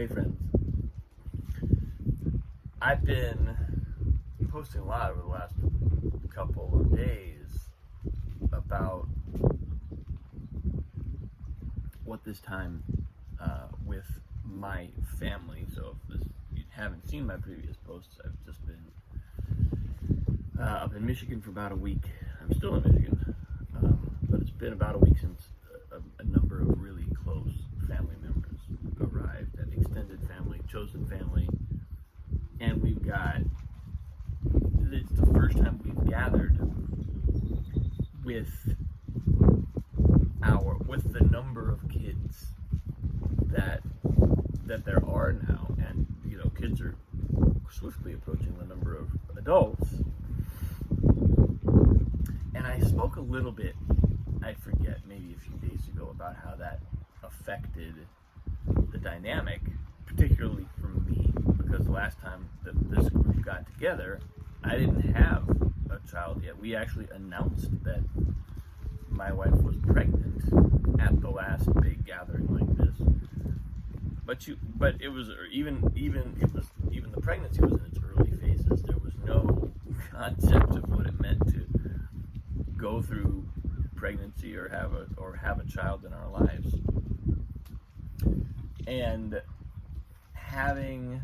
Hey friends, I've been posting a lot over the last couple of days about what this time with my family. So if you haven't seen my previous posts, I've just been up in Michigan for about a week. I'm still in Michigan, but it's been about a week since a number of really close family members arrived, an extended family, chosen family, and it's the first time we've gathered with the number of kids that there are now, and kids are swiftly approaching the number of adults. And I spoke a little bit, I forget, maybe a few days ago, about how that affected the dynamic, particularly for me, because the last time that this group got together, I didn't have a child yet. We actually announced that my wife was pregnant at the last big gathering like this. But it was even the pregnancy was in its early phases. There was no concept of what it meant to go through pregnancy or have a child in our lives. And having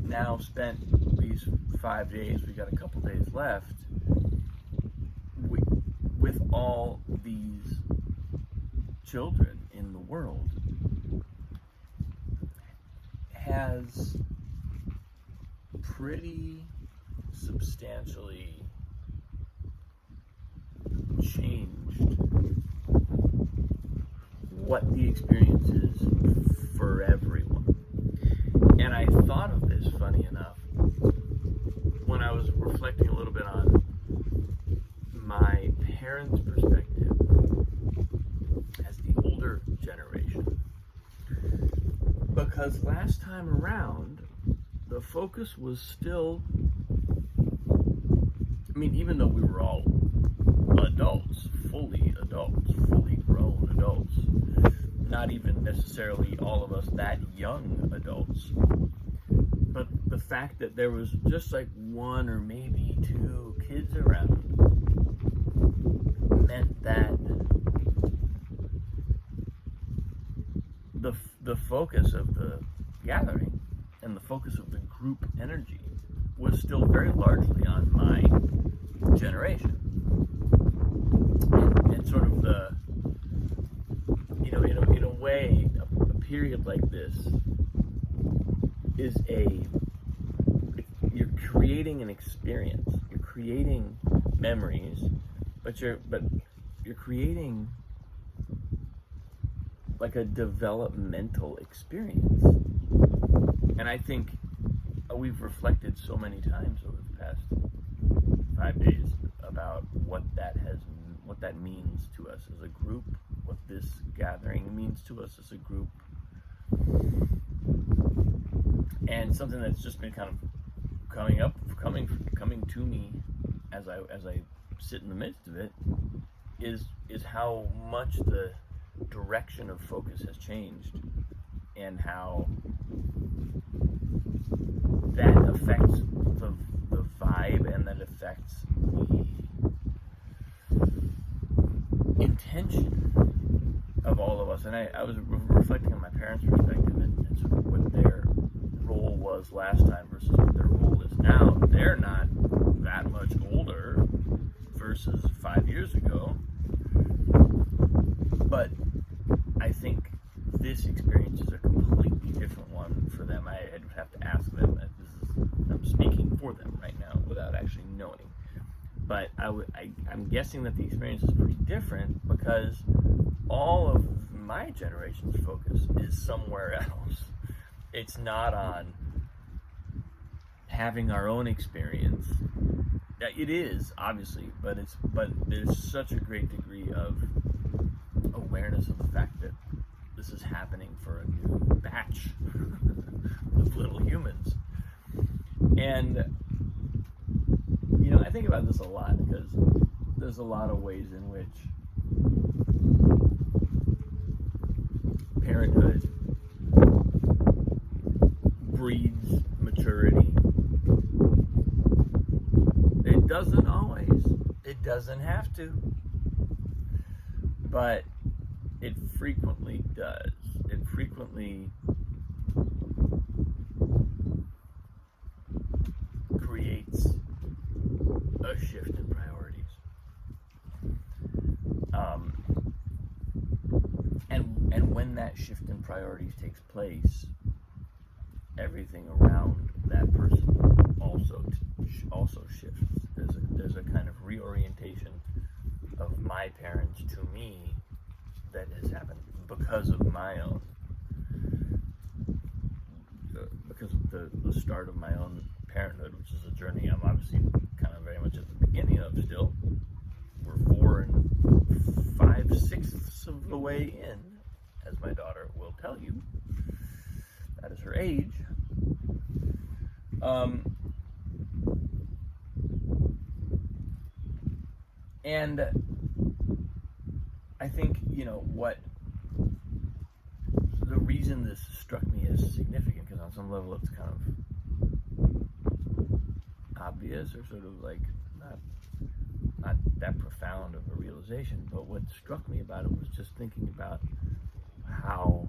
now spent these 5 days, we got a couple days left, with all these children in the world, has pretty substantially changed what the experience is for everyone. And I thought of this, funny enough, when I was reflecting a little bit on my parents' perspective as the older generation. Because last time around, the focus was still, even though we were all adults, fully grown adults, not even necessarily all of us that young adults, but the fact that there was just like one or maybe two kids around meant that the focus of the gathering and the focus of the group energy was still very largely on my generation. And sort of the, in a way, a period like this is you're creating an experience, you're creating memories, but you're creating like a developmental experience. And I think we've reflected so many times over the past 5 days about what that means to us as a group, what this gathering means to us as a group. And something that's just been kind of coming to me as I sit in the midst of it is how much the direction of focus has changed, and how that affects the vibe, and that affects the intention of all of us. And I was reflecting on my parents' perspective and sort of what their role was last time versus what their role is now. They're not that much older versus 5 years ago, but I think this experience is a completely different one for them. I'd have to ask them. I'm speaking for them right now without actually knowing. But I'm guessing that the experience is pretty different because all of my generation's focus is somewhere else. It's not on having our own experience. It is, obviously, but there's such a great degree of awareness of the fact that this is happening for a new batch of little humans. And I think about this a lot because there's a lot of ways in which parenthood doesn't have to, but it frequently does. It frequently creates a shift in priorities. And when that shift in priorities takes place, everything around that person also shifts. There's a kind of reorientation of my parents to me that has happened because of my own, because of the start of my own parenthood, which is a journey I'm obviously kind of very much at the beginning of still. We're 4 5/6 of the way in, as my daughter will tell you. That is her age. And I think, what the reason this struck me as significant, because on some level it's kind of obvious or sort of like not that profound of a realization, but what struck me about it was just thinking about how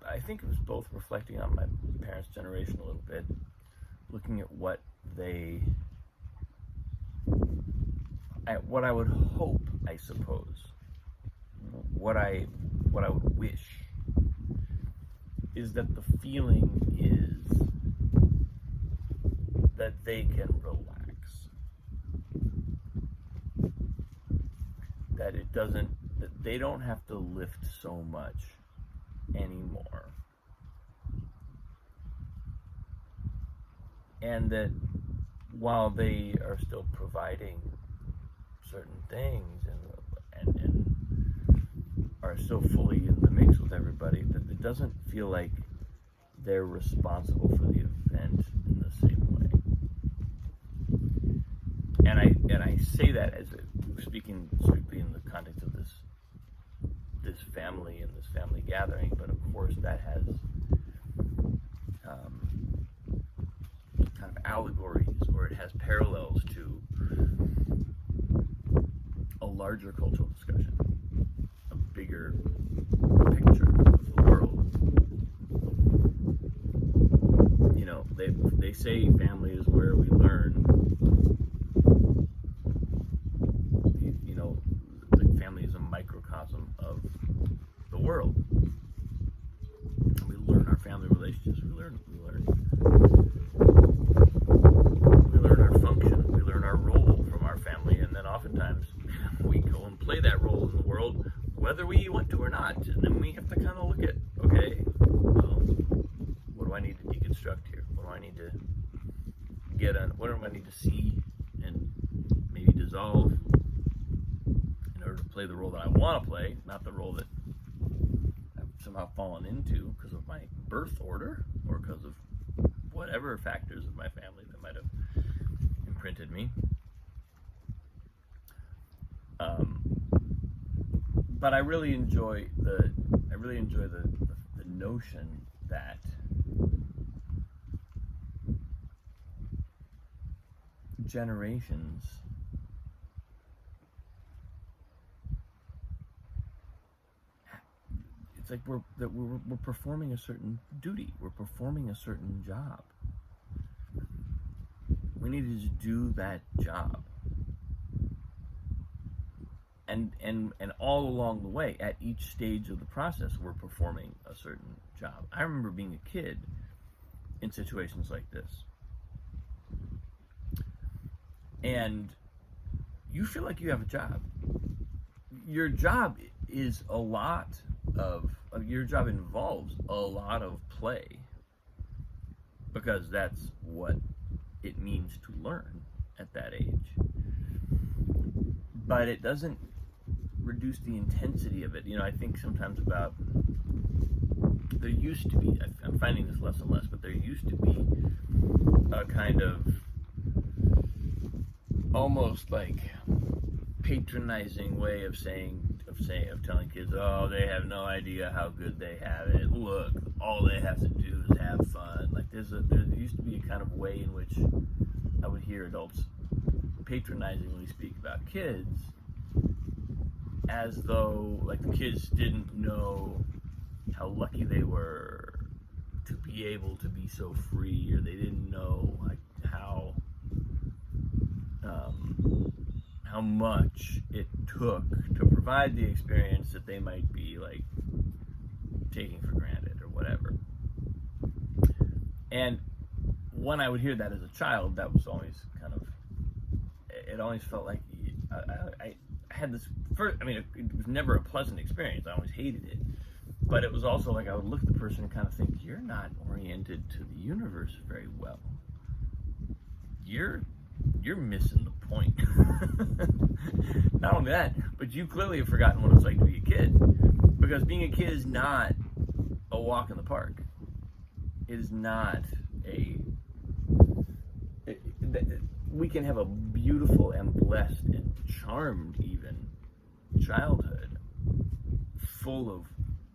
I think it was both reflecting on my parents' generation a little bit, looking at what I would hope, I suppose, what I would wish is that the feeling is that they can relax, that they don't have to lift so much anymore, and that while they are still providing certain things and are still fully in the mix with everybody, that it doesn't feel like they're responsible for the event in the same way. And I say that as speaking strictly in the context of this family and this family gathering, but of course that has kind of allegories, or it has parallels to a larger cultural discussion, a bigger picture of the world. They say family is where we learn. The family is a microcosm of the world. We learn our family relationships. We learn our function. We learn our role from our family, and then oftentimes we go and play that role in the world, whether we want to or not. And then we have to kind of look at, okay, well, what do I need to deconstruct here? What do I need to get on? What do I need to see and maybe dissolve in order to play the role that I want to play, not the role that I've somehow fallen into because of my birth order or because of whatever factors of my family that might have imprinted me. But I really enjoy the notion that generations it's like we're performing a certain duty, we're performing a certain job. We need to just do that job. And all along the way, at each stage of the process, we're performing a certain job. I remember being a kid in situations like this. And you feel like you have a job. Your job is your job involves a lot of play, because that's what it means to learn at that age. But it doesn't reduce the intensity of it. I think sometimes about, there used to be, I'm finding this less and less, but there used to be a kind of almost like patronizing way of of telling kids, oh, they have no idea how good they have it. Look, all they have to do is have fun. Like there used to be a kind of way in which I would hear adults patronizingly speak about kids as though like the kids didn't know how lucky they were to be able to be so free, or they didn't know like how much it took to provide the experience that they might be like taking for granted or whatever. And when I would hear that as a child, that was always kind of, it always felt like I had this first, I mean, it was never a pleasant experience. I always hated it. But it was also like I would look at the person and kind of think, you're not oriented to the universe very well. You're missing the point. Not only that, but you clearly have forgotten what it's like to be a kid. Because being a kid is not a walk in the park. It is not we can have a beautiful and blessed and charmed even childhood full of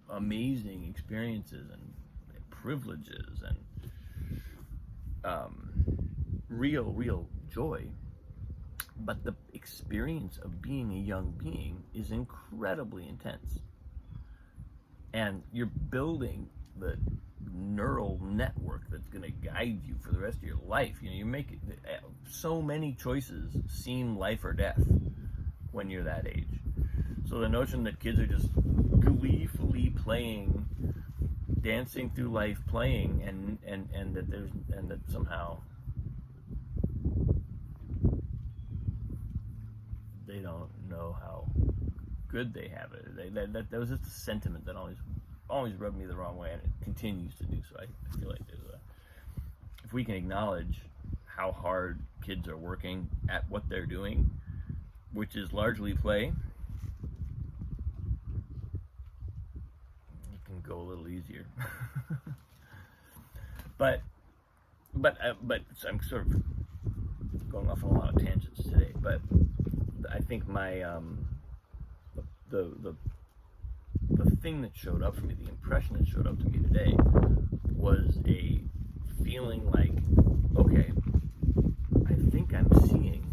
amazing experiences and privileges and real joy, but the experience of being a young being is incredibly intense, and you're building the neural network that's going to guide you for the rest of your life. You know, you make so many choices seem life or death when you're that age. So the notion that kids are just gleefully playing, dancing through life playing, and that somehow they don't know how good they have it. That was just a sentiment that always rubbed me the wrong way, and it continues to do so. I feel like if we can acknowledge how hard kids are working at what they're doing, which is largely play, you can go a little easier. but so I'm sort of going off on a lot of tangents today. But I think my the thing that showed up for me, the impression that showed up to me today, was a feeling like, okay, I think I'm seeing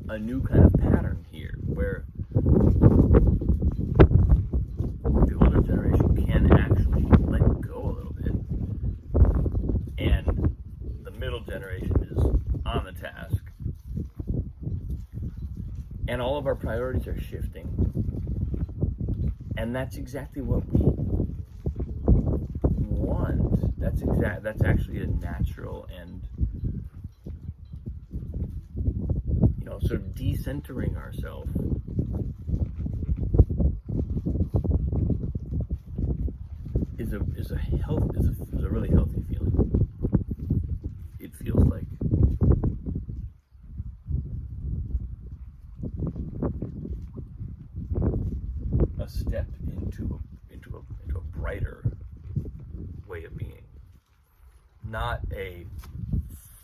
a new kind of pattern here, where the older generation can actually let go a little bit, and the middle generation is on the task, and all of our priorities are shifting. And that's exactly what we want. That's actually a natural and, sort of decentering ourselves is a really healthy feeling. It feels like a step into a brighter way of being, not a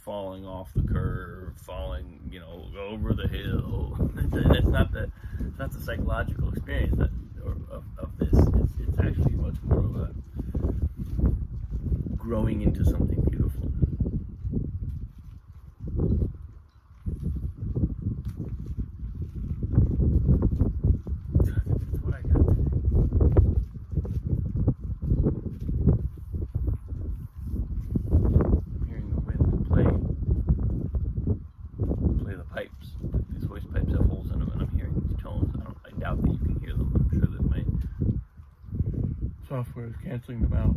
falling off the curve, falling over the hill. That's not the psychological experience of this. It's actually much more of a growing into something beautiful. Software is canceling them out.